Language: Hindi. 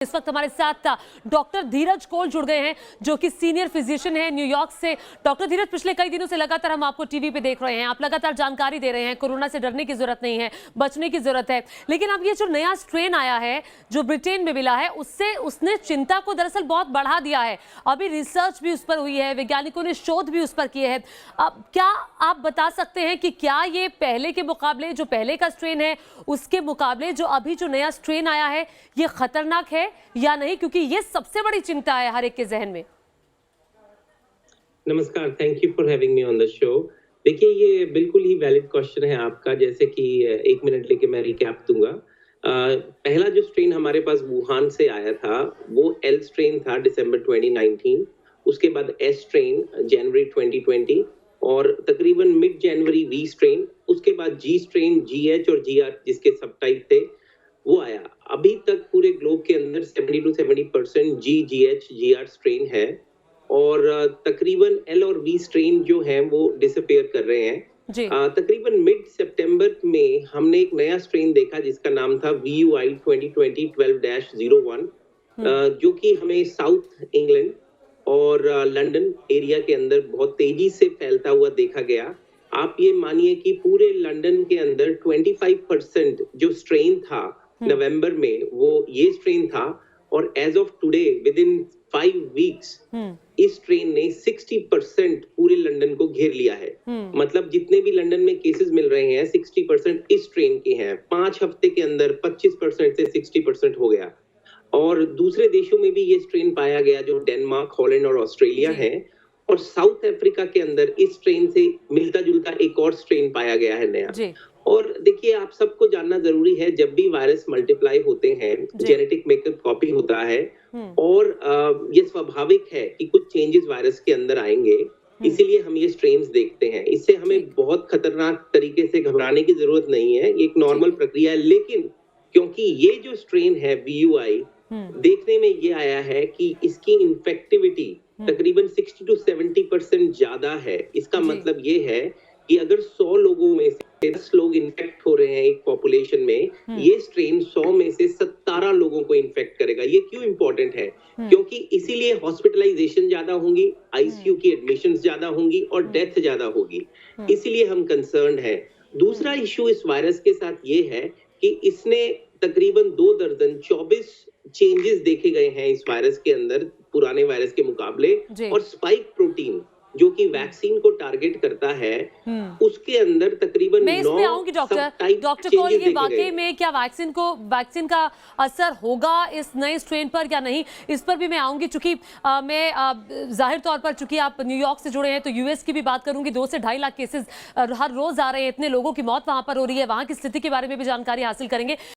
इस वक्त हमारे साथ डॉक्टर धीरज कोल जुड़ गए हैं जो कि सीनियर फिजिशियन है न्यूयॉर्क से। डॉक्टर धीरज, पिछले कई दिनों से लगातार हम आपको टीवी पे देख रहे हैं, आप लगातार जानकारी दे रहे हैं। कोरोना से डरने की जरूरत नहीं है, बचने की जरूरत है। लेकिन अब ये जो नया स्ट्रेन आया है जो ब्रिटेन में मिला है, उसने चिंता को दरअसल बहुत बढ़ा दिया है। अभी रिसर्च भी उस पर हुई है, वैज्ञानिकों ने शोध भी उस पर किए हैं। अब क्या आप बता सकते हैं कि क्या ये पहले के मुकाबले, जो पहले का स्ट्रेन है उसके मुकाबले जो अभी जो नया स्ट्रेन आया है, ये खतरनाक है या नहीं? क्योंकि ये सबसे बड़ी चिंता है हर एक के जहन में। नमस्कार, thank you for having me on the show. देखिए, ये बिल्कुल ही वैलिड क्वेश्चन है आपका। जैसे कि 1 मिनट लेके मैं रिकैप दूंगा। पहला जो स्ट्रेन हमारे पास वुहान से आया था वो एल स्ट्रेन था दिसंबर 2019। उसके बाद एस स्ट्रेन जनवरी 2020 और तकरीबन मिड जनवरी वी स्ट्रेन। उसके बाद जी स्ट्रेन, जीएच और जीआर जिसके सब टाइप थे वो आया। अभी तक पूरे ग्लोब के अंदर 70 to 70% जीएच, जीआर स्ट्रेन है और तकरीबन एल और वी स्ट्रेन जो हैं वो डिसअपीयर कर रहे हैं। तकरीबन मिड सितंबर में हमने एक नया स्ट्रेन देखा जिसका नाम था VUI 2020-12-01, जो कि हमें साउथ इंग्लैंड और लंदन एरिया के अंदर बहुत तेजी से फैलता हुआ देखा गया। आप ये मानिए कि पूरे लंदन के अंदर 25% जो स्ट्रेन था नवंबर में वो ये स्ट्रेन था और as of today within 5 weeks इस स्ट्रेन ने 60% पूरे लंदन को घेर लिया है। मतलब जितने भी लंदन में केसेस मिल रहे हैं 60% इस स्ट्रेन के हैं। 5 हफ्ते के अंदर 25% से 60% हो गया। और दूसरे देशों में भी ये स्ट्रेन पाया गया जो डेनमार्क, हॉलैंड और ऑस्ट्रेलिया है। और साउथ अफ्रीका के अंदर इस स्ट्रेन से मिलता जुलता एक और स्ट्रेन पाया गया है नया। और देखिए, आप सबको जानना जरूरी है, जब भी वायरस मल्टीप्लाई होते हैं जेनेटिक मेकअप कॉपी होता है और ये स्वाभाविक है कि कुछ चेंजेस वायरस के अंदर आएंगे। इसीलिए हम ये स्ट्रेन्स देखते हैं। इससे हमें बहुत खतरनाक तरीके से घबराने की जरूरत नहीं है, ये एक नॉर्मल प्रक्रिया है। लेकिन क्योंकि ये जो स्ट्रेन है VUI, देखने में ये आया है कि इसकी इन्फेक्टिविटी तकरीबन 60 to 70% ज्यादा है। इसका मतलब ये है कि अगर 100 लोगों में से 10 लोग इन्फेक्ट हो रहे हैं एक पॉपुलेशन में, ये स्ट्रेन 100 में से 17 लोगों को इन्फेक्ट करेगा। ये क्यों इंपॉर्टेंट है? क्योंकि इसीलिए हॉस्पिटलाइजेशन ज्यादा होंगी, आईसीयू की एडमिशंस ज्यादा होंगी और डेथ ज्यादा होगी। इसीलिए हम कंसर्न्ड है। दूसरा इश्यू इस वायरस के साथ ये है कि इसने तकरीबन 2 दर्जन 24 चेंजेस देखे गए हैं इस वायरस के अंदर पुराने वायरस के मुकाबले। और स्पाइक प्रोटीन जो कि वैक्सीन को टारगेट करता है, उसके अंदर तकरीबन 9 डॉक्टर कोल, ये वाकई में क्या वैक्सीन का असर होगा इस नए स्ट्रेन पर या नहीं, इस पर भी मैं आऊंगी। चूंकि मैं जाहिर तौर पर, चूंकि आप न्यूयॉर्क से जुड़े हैं, तो यूएस की भी बात करूंगी। 2 से 2.5 लाख केसेस हर रोज आ रहे हैं, इतने लोगों की मौत वहां पर हो रही है, वहां की स्थिति के बारे में भी जानकारी हासिल करेंगे।